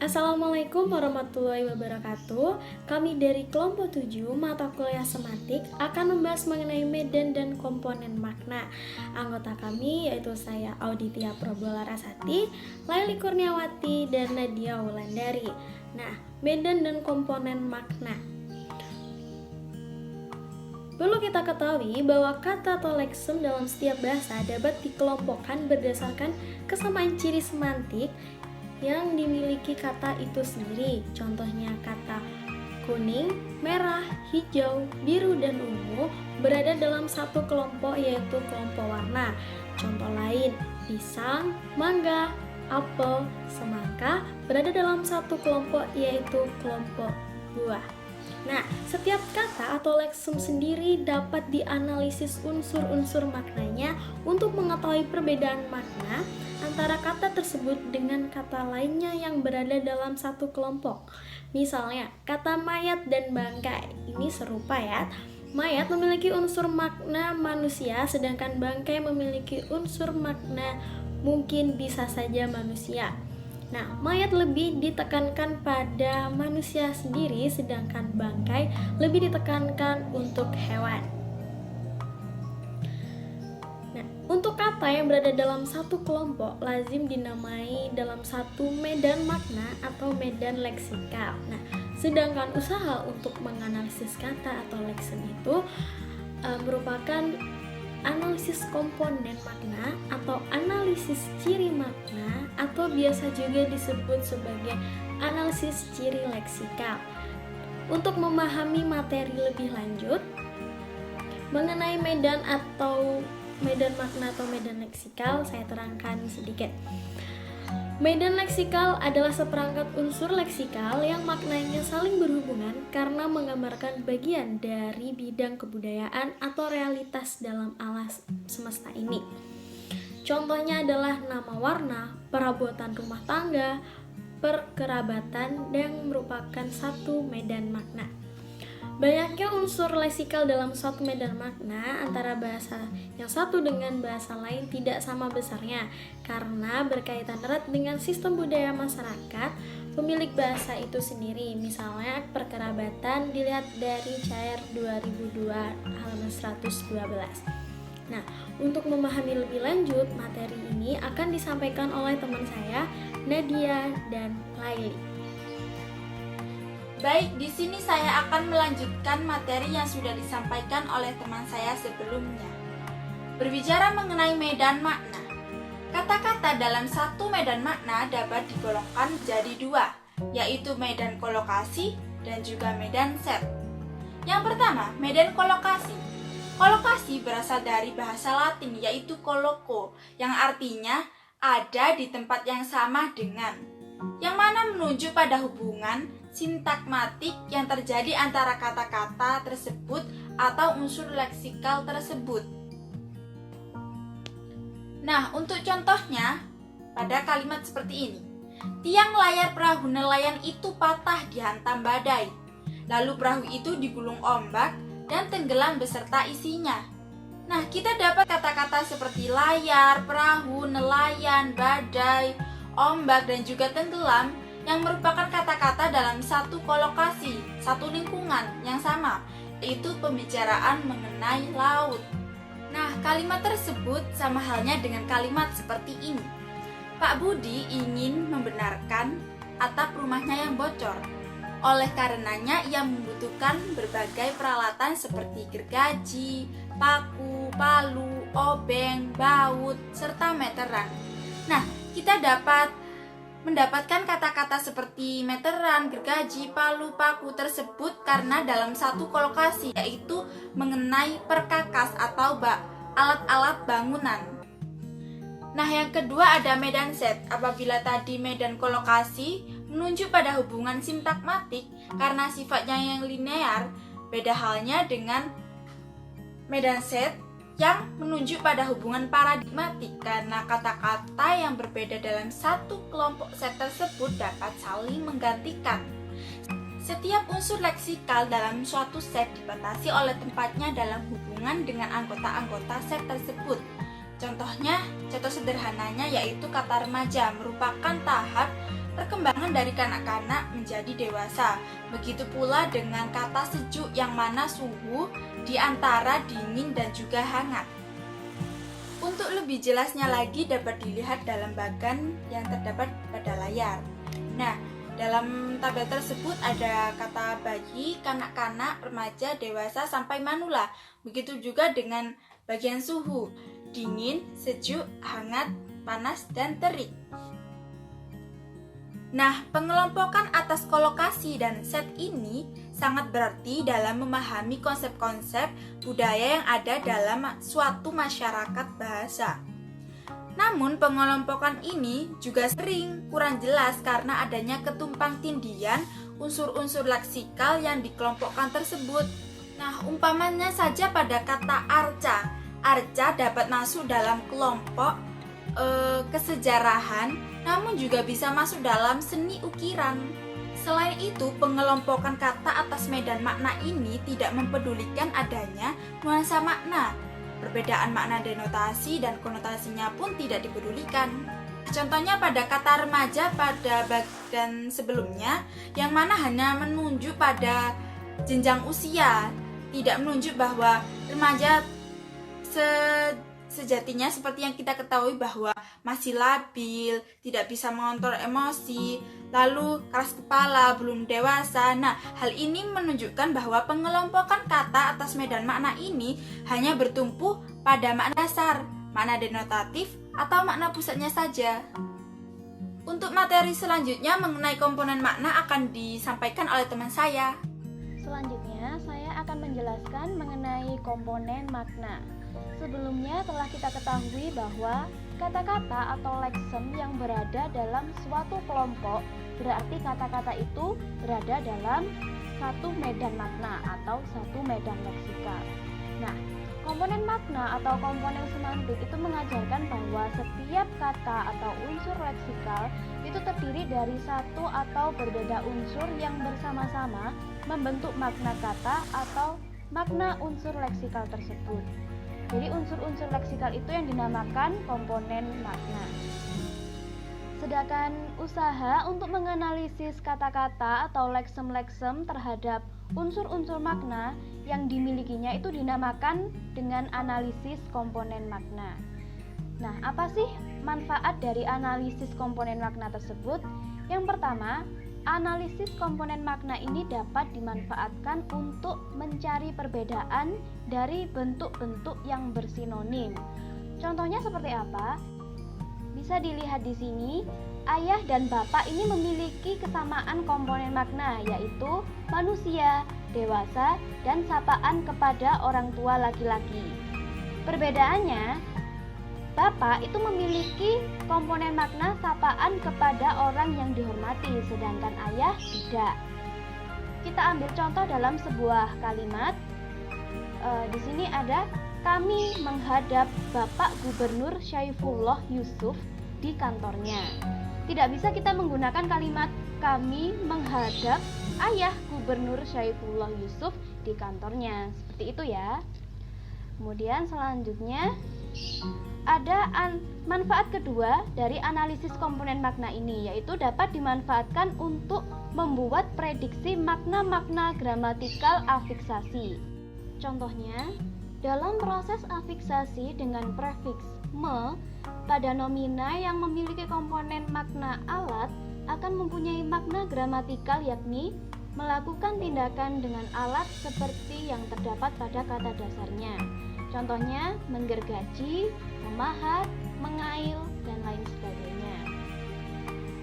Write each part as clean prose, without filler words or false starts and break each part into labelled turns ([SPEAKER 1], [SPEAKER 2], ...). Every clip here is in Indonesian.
[SPEAKER 1] Assalamualaikum warahmatullahi wabarakatuh. Kami dari kelompok 7 mata kuliah semantik akan membahas mengenai medan dan komponen makna. Anggota kami yaitu saya Auditia Probolarasati, Laili Kurniawati, dan Nadia Wulandari. Nah, medan dan komponen makna. Perlu kita ketahui bahwa kata atau leksem dalam setiap bahasa dapat dikelompokkan berdasarkan kesamaan ciri semantik yang dimiliki kata itu sendiri. Contohnya kata kuning, merah, hijau, biru, dan ungu berada dalam satu kelompok yaitu kelompok warna. Contoh lain, pisang, mangga, apel, semangka berada dalam satu kelompok yaitu kelompok buah. Nah, setiap kata atau leksem sendiri dapat dianalisis unsur-unsur maknanya untuk mengetahui perbedaan makna antara kata tersebut dengan kata lainnya yang berada dalam satu kelompok. Misalnya, kata mayat dan bangkai. Ini serupa ya. Mayat memiliki unsur makna manusia, sedangkan bangkai memiliki unsur makna mungkin bisa saja manusia. Nah, mayat lebih ditekankan pada manusia sendiri, sedangkan bangkai lebih ditekankan untuk hewan. Nah, untuk kata yang berada dalam satu kelompok lazim dinamai dalam satu medan makna atau medan leksikal. Nah, sedangkan usaha untuk menganalisis kata atau leksem itu merupakan analisis komponen makna atau analisis ciri makna atau biasa juga disebut sebagai analisis ciri leksikal. Untuk memahami materi lebih lanjut mengenai medan makna atau medan leksikal, saya terangkan sedikit. Medan leksikal adalah seperangkat unsur leksikal yang maknanya saling berhubungan karena menggambarkan bagian dari bidang kebudayaan atau realitas dalam alam semesta ini. Contohnya adalah nama warna, perabotan rumah tangga, perkerabatan yang merupakan satu medan makna. Banyaknya unsur leksikal dalam suatu medan makna antara bahasa yang satu dengan bahasa lain tidak sama besarnya karena berkaitan erat dengan sistem budaya masyarakat pemilik bahasa itu sendiri. Misalnya perkerabatan dilihat dari Cair 2002 halaman 112. Nah, untuk memahami lebih lanjut materi ini akan disampaikan oleh teman saya Nadia dan Laili.
[SPEAKER 2] Baik, di sini saya akan melanjutkan materi yang sudah disampaikan oleh teman saya sebelumnya. Berbicara mengenai medan makna. Kata-kata dalam satu medan makna dapat digolongkan jadi dua, yaitu medan kolokasi dan juga medan set. Yang pertama, medan kolokasi. Kolokasi berasal dari bahasa Latin yaitu koloko, yang artinya ada di tempat yang sama dengan, yang mana menunjuk pada hubungan sintakmatik yang terjadi antara kata-kata tersebut atau unsur leksikal tersebut. Nah, untuk contohnya, pada kalimat seperti ini. Tiang layar perahu nelayan itu patah dihantam badai. Lalu perahu itu digulung ombak dan tenggelam beserta isinya. Nah, kita dapat kata-kata seperti layar, perahu, nelayan, badai, ombak, dan juga tenggelam yang merupakan kata-kata dalam satu kolokasi, satu lingkungan yang sama, yaitu pembicaraan mengenai laut. Nah, kalimat tersebut sama halnya dengan kalimat seperti ini. Pak Budi ingin membenarkan atap rumahnya yang bocor. Oleh karenanya, ia membutuhkan berbagai peralatan seperti gergaji, paku, palu, obeng, baut, serta meteran. Nah, kita dapat mendapatkan kata-kata seperti meteran, gergaji, palu, paku tersebut karena dalam satu kolokasi, yaitu mengenai perkakas atau alat-alat bangunan. Nah, yang kedua ada medan set. Apabila tadi medan kolokasi menunjuk pada hubungan sintakmatik karena sifatnya yang linear, beda halnya dengan medan set yang menunjuk pada hubungan paradigmatik karena kata-kata yang berbeda dalam satu kelompok set tersebut dapat saling menggantikan. Setiap unsur leksikal dalam suatu set dibatasi oleh tempatnya dalam hubungan dengan anggota-anggota set tersebut. Contoh sederhananya yaitu kata remaja merupakan tahap perkembangan dari kanak-kanak menjadi dewasa. Begitu pula dengan kata sejuk yang mana suhu di antara dingin dan juga hangat. Untuk lebih jelasnya lagi dapat dilihat dalam bagan yang terdapat pada layar. Nah, dalam tabel tersebut ada kata bayi, kanak-kanak, remaja, dewasa, sampai manula. Begitu juga dengan bagian suhu, dingin, sejuk, hangat, panas, dan terik. Nah, pengelompokan atas kolokasi dan set ini sangat berarti dalam memahami konsep-konsep budaya yang ada dalam suatu masyarakat bahasa. Namun, pengelompokan ini juga sering kurang jelas karena adanya ketumpang tindian unsur-unsur leksikal yang dikelompokkan tersebut. Nah, umpamanya saja pada kata arca. Arca dapat masuk dalam kelompok kesejarahan, namun juga bisa masuk dalam seni ukiran. Selain itu, pengelompokan kata atas medan makna ini tidak mempedulikan adanya nuansa makna. Perbedaan makna denotasi dan konotasinya pun tidak dipedulikan. Contohnya pada kata remaja pada bagian sebelumnya, yang mana hanya menunjuk pada jenjang usia, tidak menunjuk bahwa remaja sejatinya seperti yang kita ketahui bahwa masih labil, tidak bisa mengontrol emosi, lalu keras kepala, belum dewasa. Nah, hal ini menunjukkan bahwa pengelompokan kata atas medan makna ini hanya bertumpu pada makna dasar, makna denotatif, atau makna pusatnya saja. Untuk materi selanjutnya mengenai komponen makna akan disampaikan oleh teman saya.
[SPEAKER 3] Selanjutnya, saya akan menjelaskan mengenai komponen makna. Sebelumnya telah kita ketahui bahwa kata-kata atau leksem yang berada dalam suatu kelompok berarti kata-kata itu berada dalam satu medan makna atau satu medan leksikal. Nah, komponen makna atau komponen semantik itu mengajarkan bahwa setiap kata atau unsur leksikal itu terdiri dari satu atau berbeda unsur yang bersama-sama membentuk makna kata atau makna unsur leksikal tersebut. Jadi unsur-unsur leksikal itu yang dinamakan komponen makna. Sedangkan usaha untuk menganalisis kata-kata atau leksem-leksem terhadap unsur-unsur makna yang dimilikinya itu dinamakan dengan analisis komponen makna. Nah, apa sih manfaat dari analisis komponen makna tersebut? Yang pertama, analisis komponen makna ini dapat dimanfaatkan untuk mencari perbedaan dari bentuk-bentuk yang bersinonim. Contohnya seperti apa? Bisa dilihat di sini, ayah dan bapak ini memiliki kesamaan komponen makna, yaitu manusia, dewasa, dan sapaan kepada orang tua laki-laki. Perbedaannya, bapak itu memiliki komponen makna sapaan kepada orang yang dihormati, sedangkan ayah tidak. Kita ambil contoh dalam sebuah kalimat. Di sini ada kami menghadap Bapak Gubernur Syaifullah Yusuf di kantornya. Tidak bisa kita menggunakan kalimat kami menghadap ayah Gubernur Syaifullah Yusuf di kantornya. Seperti itu ya. Kemudian selanjutnya ada manfaat kedua dari analisis komponen makna ini, yaitu dapat dimanfaatkan untuk membuat prediksi makna-makna gramatikal afiksasi. Contohnya, dalam proses afiksasi dengan prefiks me pada nomina yang memiliki komponen makna alat akan mempunyai makna gramatikal, yakni melakukan tindakan dengan alat seperti yang terdapat pada kata dasarnya. Contohnya, menggergaji, memahat, mengail, dan lain sebagainya.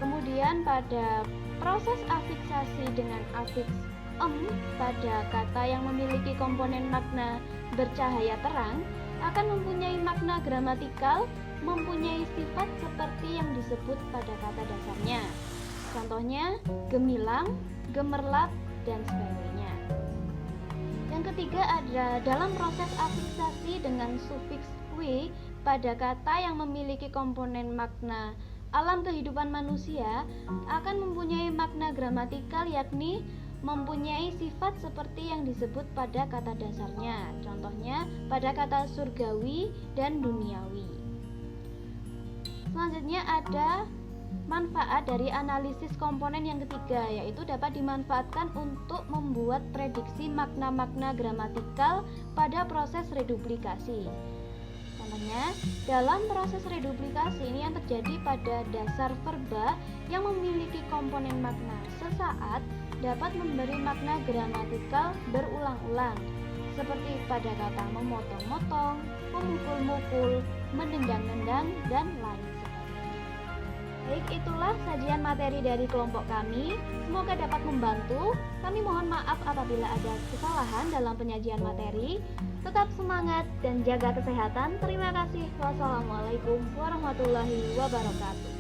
[SPEAKER 3] Kemudian pada proses afiksasi dengan afiks pada kata yang memiliki komponen makna bercahaya terang akan mempunyai makna gramatikal, mempunyai sifat seperti yang disebut pada kata dasarnya. Contohnya, gemilang, gemerlap, dan sebagainya. Yang ketiga ada dalam proses afiksasi dengan sufiks w pada kata yang memiliki komponen makna alam kehidupan manusia akan mempunyai makna gramatikal, yakni mempunyai sifat seperti yang disebut pada kata dasarnya. Contohnya pada kata surgawi dan duniawi. Selanjutnya ada Manfaat dari analisis komponen yang ketiga, yaitu dapat dimanfaatkan untuk membuat prediksi makna-makna gramatikal pada proses reduplikasi. Contohnya, dalam proses reduplikasi ini yang terjadi pada dasar verba yang memiliki komponen makna sesaat dapat memberi makna gramatikal berulang-ulang, seperti pada kata memotong-motong, memukul-mukul, menendang-nendang, dan lain sebagainya. Baik, itulah sajian materi dari kelompok kami. Semoga dapat membantu. Kami mohon maaf apabila ada kesalahan dalam penyajian materi. Tetap semangat dan jaga kesehatan. Terima kasih. Wassalamualaikum warahmatullahi wabarakatuh.